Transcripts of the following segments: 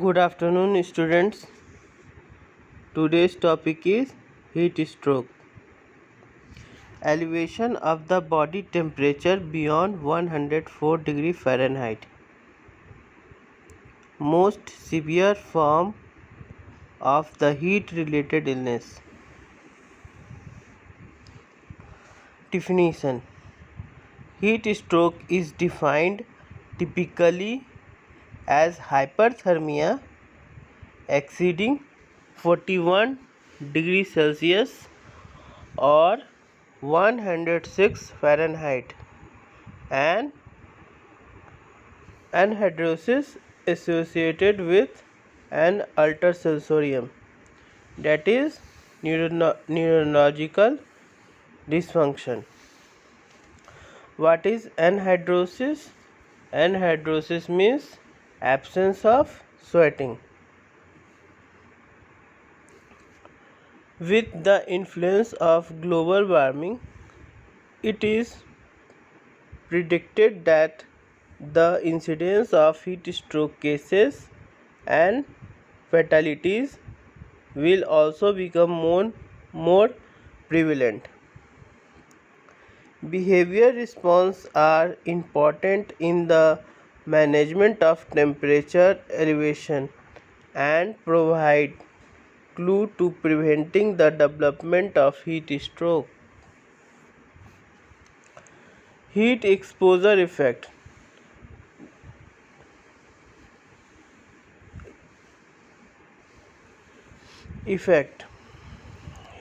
Good afternoon, students. Today's topic is heat stroke. Elevation of the body temperature beyond 104 degree Fahrenheit. Most severe form of the heat related illness. Definition: heat stroke is defined typically as hyperthermia exceeding 41 degrees Celsius or 106 Fahrenheit and anhidrosis associated with an altered sensorium, that is neurological dysfunction. What is anhidrosis? Anhidrosis means absence of sweating. With the influence of global warming, it is predicted that the incidence of heat stroke cases and fatalities will also become more prevalent. Behavior responses are important in the management of temperature elevation and provide clue to preventing the development of heat stroke. Heat exposure effect.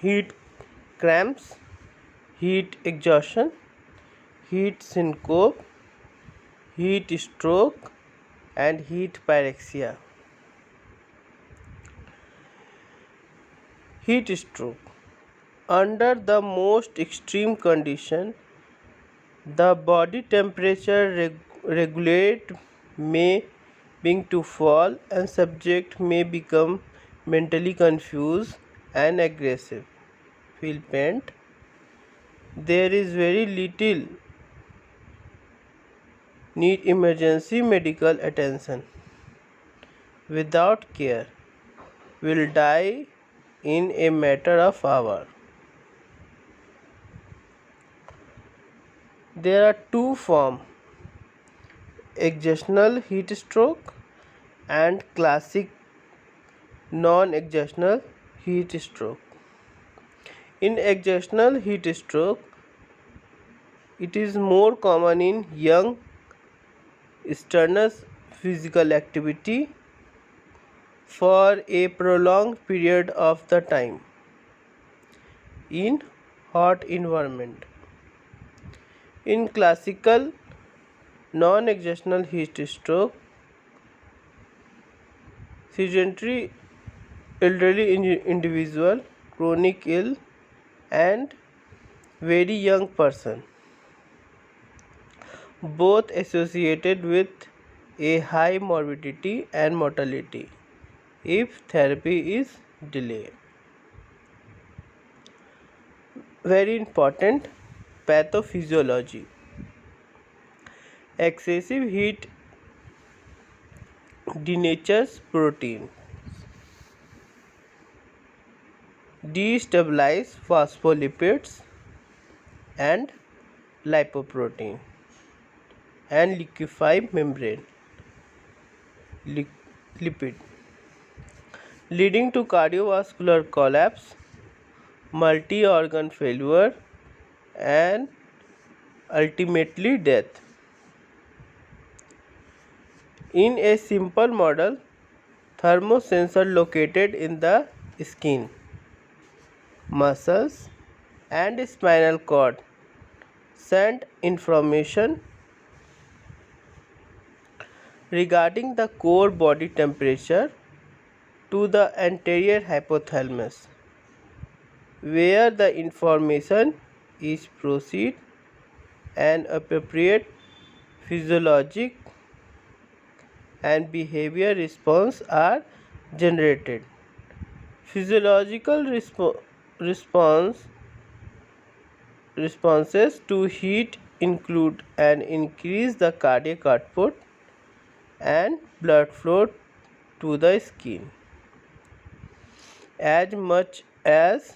Heat cramps, heat exhaustion, heat syncope, heat stroke, and heat pyrexia. Heat stroke. Under the most extreme condition, the body temperature regulate may begin to fall and subject may become mentally confused and aggressive, feel pain. There is very little need emergency medical attention. Without care, will die in a matter of hours. There are two forms: exertional heat stroke and classic non-exertional heat stroke. In exertional heat stroke, it is more common in young strenuous physical activity for a prolonged period of the time in hot environment. In classical non-exertional heat stroke, sedentary elderly individual, chronic ill and very young person, both associated with a high morbidity and mortality if therapy is delayed. Very important: pathophysiology. Excessive heat denatures protein, destabilize phospholipids and lipoprotein, and liquefy membrane lipid, leading to cardiovascular collapse, multi-organ failure, and ultimately death. In a simple model, thermosensor located in the skin, muscles, and spinal cord send information regarding the core body temperature to the anterior hypothalamus, where the information is processed and appropriate physiologic and behavior response are generated. Physiological responses to heat include an increase the cardiac output and blood flow to the skin, as much as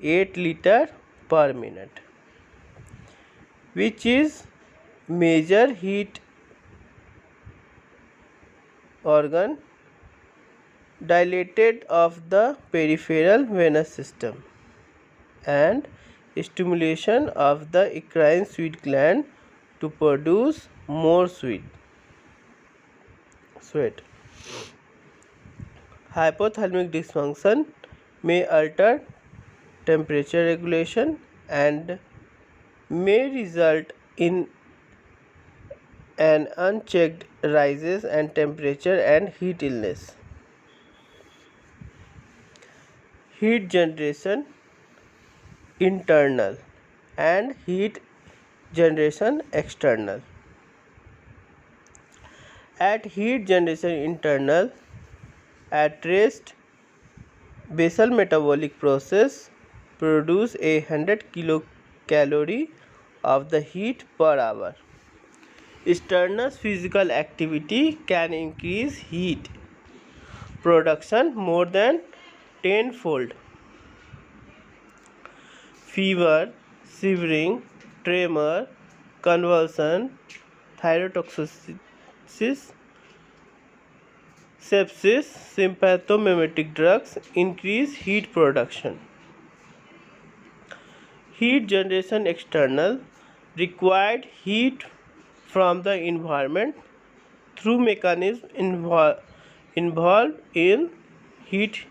8 liters per minute, which is major heat organ dilated of the peripheral venous system and stimulation of the eccrine sweat gland to produce more sweat. Hypothalamic dysfunction may alter temperature regulation and may result in an unchecked rises in temperature and heat illness. Heat generation internal and heat generation external. At heat generation internal, at rest, basal metabolic process produce 100 kilocalorie of the heat per hour. External physical activity can increase heat production more than tenfold. Fever, shivering, tremor, convulsion, thyrotoxicosis, sepsis, sympathomimetic drugs increase heat production. Heat generation external required heat from the environment through mechanisms involved in heat,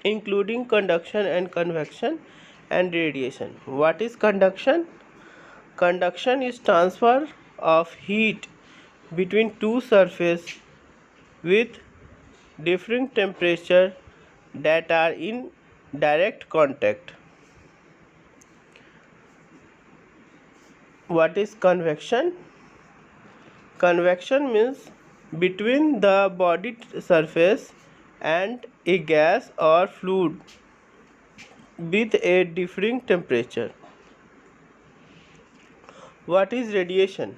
including conduction and convection and radiation. What is conduction? Conduction is transfer of heat between two surfaces with differing temperature that are in direct contact. What is convection? Convection means between the body surface and a gas or fluid with a differing temperature. What is radiation?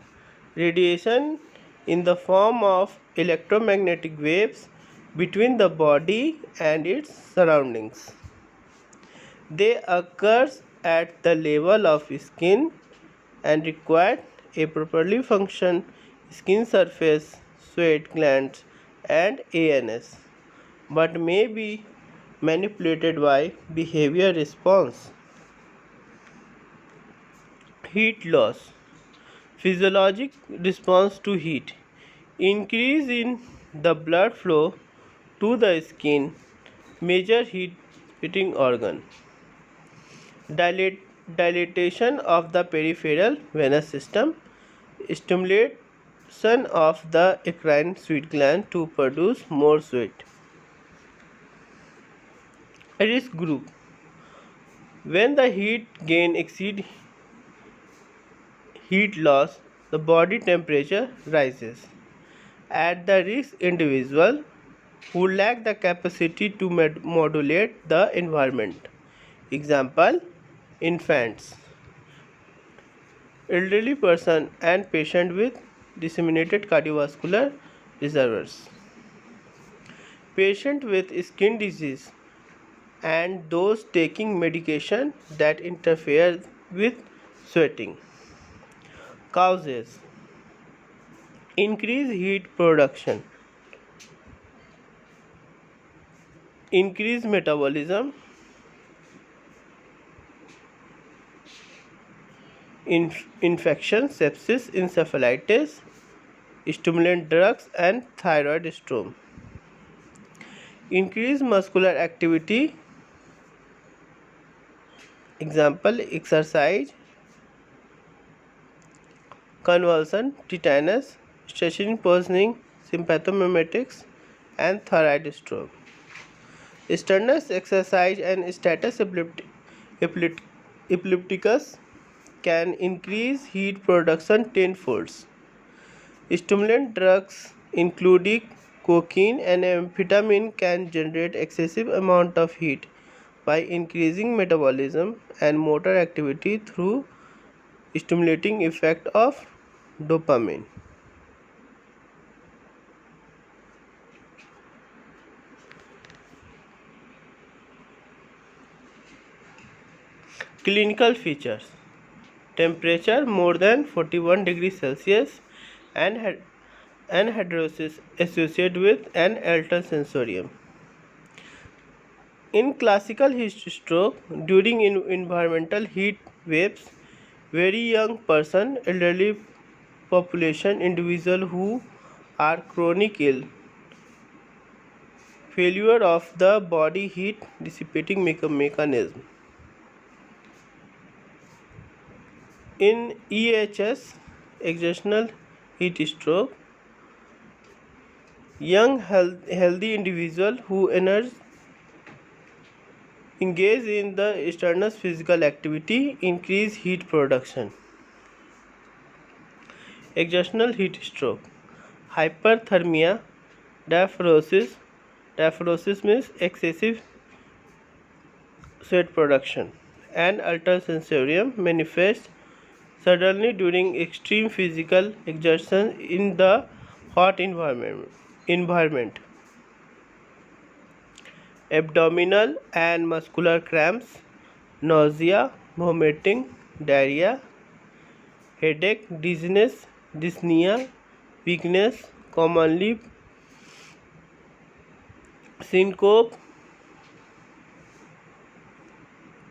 Radiation in the form of electromagnetic waves between the body and its surroundings. They occur at the level of skin and require a properly functioning skin surface, sweat glands and ANS, but may be manipulated by behavior response. Heat loss. Physiologic response to heat. Increase in the blood flow to the skin, major heating organ. Dilatation of the peripheral venous system. Stimulation of the eccrine sweat gland to produce more sweat. Risk group. When the heat gain exceeds heat loss, the body temperature rises. At the risk individual who lack the capacity to modulate the environment. Example, infants, elderly person and patient with disseminated cardiovascular disorders, patient with skin disease and those taking medication that interfere with sweating. Causes: increase heat production, increase metabolism, infection, sepsis, encephalitis, stimulant drugs and thyroid storm. Increase muscular activity, example exercise, convulsion, tetanus, stretching, poisoning, sympathomimetics and thyroid storm. Strenuous exercise and status epilepticus can increase heat production tenfold. Stimulant drugs including cocaine and amphetamine can generate excessive amount of heat by increasing metabolism and motor activity through stimulating effect of dopamine. Clinical features: temperature more than 41 degrees Celsius and anhidrosis associated with an altered sensorium. In classical heat stroke, during environmental heat waves, very young person, elderly population, individual who are chronic ill, failure of the body heat dissipating mechanism. In EHS, exertional heat stroke, young healthy individual who engage in the external physical activity increase heat production. Exertional heat stroke, hyperthermia, diaphoresis. Diaphoresis means excessive sweat production, and altered sensorium manifests suddenly during extreme physical exertion in the hot environment. Abdominal and muscular cramps, nausea, vomiting, diarrhea, headache, dizziness, dyspnea, weakness, commonly syncope,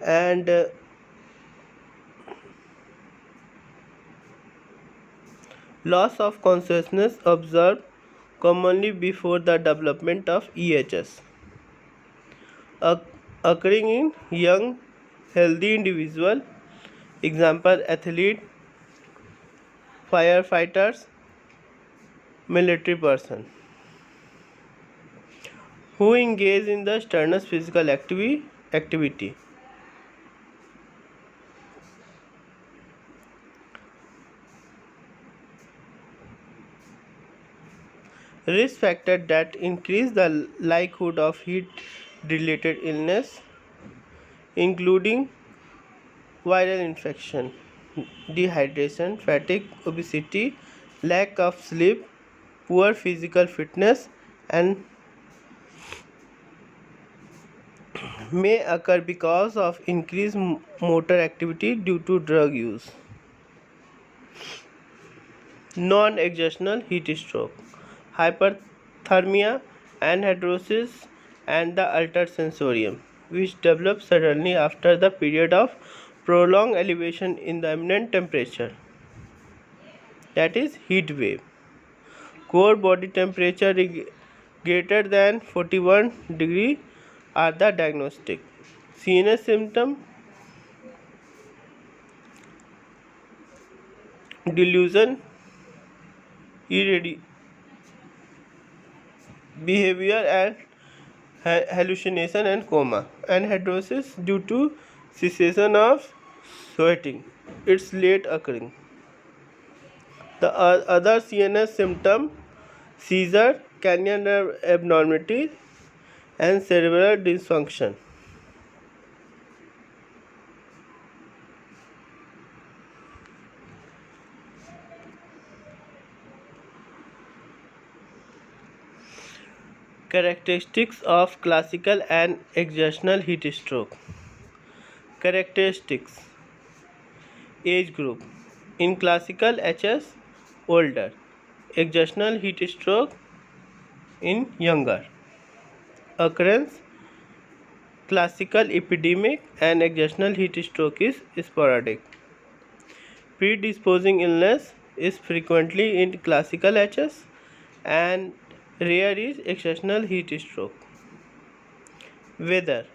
and loss of consciousness observed commonly before the development of EHS, occurring in young healthy individual, example athlete, firefighters, military person, who engage in the strenuous physical activity. Risk factors that increase the likelihood of heat related illness, including viral infection, dehydration, fatigue, obesity, lack of sleep, poor physical fitness, and may occur because of increased motor activity due to drug use. Non-exertional heat stroke, hyperthermia, anhidrosis, and the altered sensorium, which develop suddenly after the period of prolonged elevation in the ambient temperature, that is heat wave. Core body temperature greater than 41 degree are the diagnostic. CNS symptom: delusion, behavior and hallucination, and coma. Anhidrosis due to cessation of sweating. It's late occurring. The other CNS symptom: seizure, cranial nerve abnormality, and cerebral dysfunction. Characteristics of classical and exertional heat stroke. Characteristics: age group. In classical HS, older. Exertional heat stroke in younger. Occurrence: classical epidemic and exertional heat stroke is sporadic. Predisposing illness is frequently in classical HS and rare is exertional heat stroke. Weather: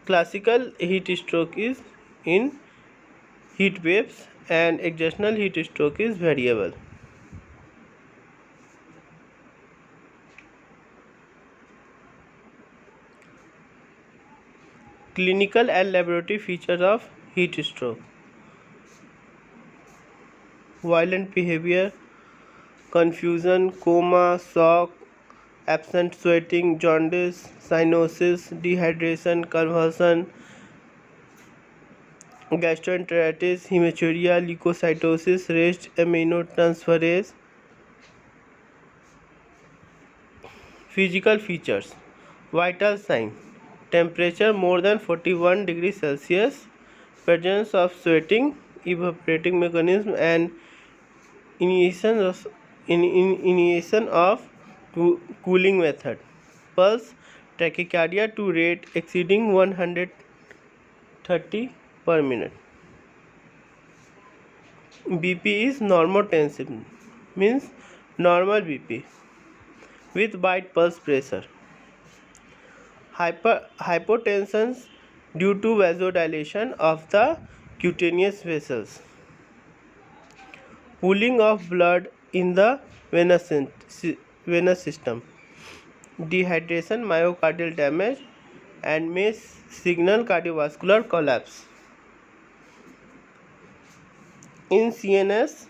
classical heat stroke is in heat waves and exertional heat stroke is variable. Clinical and laboratory features of heat stroke: violent behavior, confusion, coma, shock, absent sweating, jaundice, cyanosis, dehydration, convulsion, gastroenteritis, hematuria, leukocytosis, rest aminotransferase. Physical features: vital sign: temperature more than 41 degrees Celsius, presence of sweating, evaporating mechanism, and initiation of cooling method. Pulse tachycardia to rate exceeding 130 per minute. BP is normotensive, means normal BP with wide pulse pressure. Hypotension due to vasodilation of the cutaneous vessels. Pooling of blood in the venous system. Dehydration, myocardial damage, and may signal cardiovascular collapse. In CNS,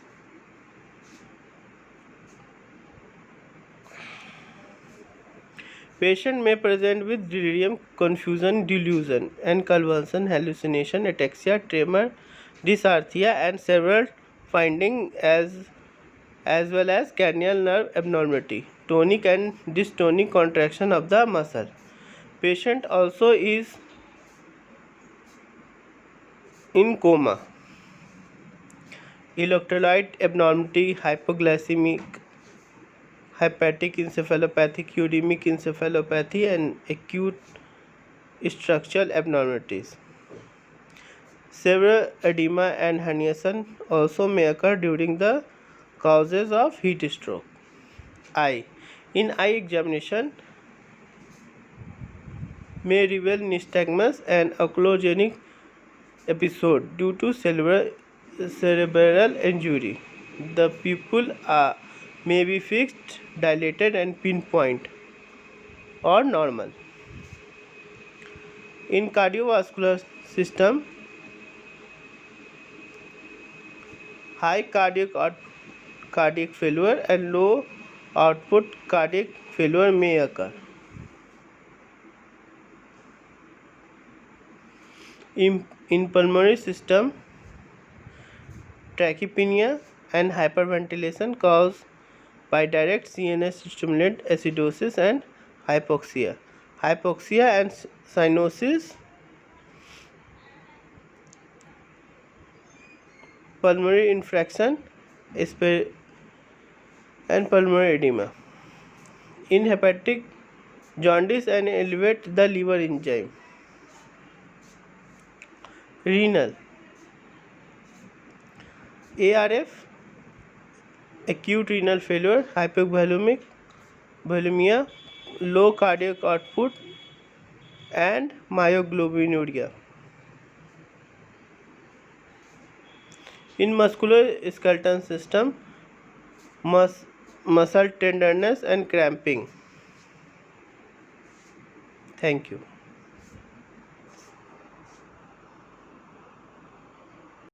patient may present with delirium, confusion, delusion, and convulsion, hallucination, ataxia, tremor, dysarthria, and several findings as well as cranial nerve abnormality, tonic and dystonic contraction of the muscle. Patient also is in coma. Electrolyte abnormality, hypoglycemic, hepatic encephalopathy, uremic encephalopathy, and acute structural abnormalities. Severe edema and herniation also may occur during the causes of heat stroke. Eye. In eye examination may reveal nystagmus and oculogenic episode due to cerebral injury. The pupil may be fixed, dilated, and pinpoint or normal. In cardiovascular system, high cardiac failure and low output cardiac failure may occur. In pulmonary system, trachypnea and hyperventilation caused by direct CNS stimulant, acidosis, and hypoxia. Hypoxia and cyanosis, pulmonary infection, and pulmonary edema. In hepatic jaundice and elevate the liver enzyme. Renal. ARF, acute renal failure, hypovolemia, low cardiac output, and myoglobinuria. In musculoskeletal system, muscle tenderness and cramping. Thank you.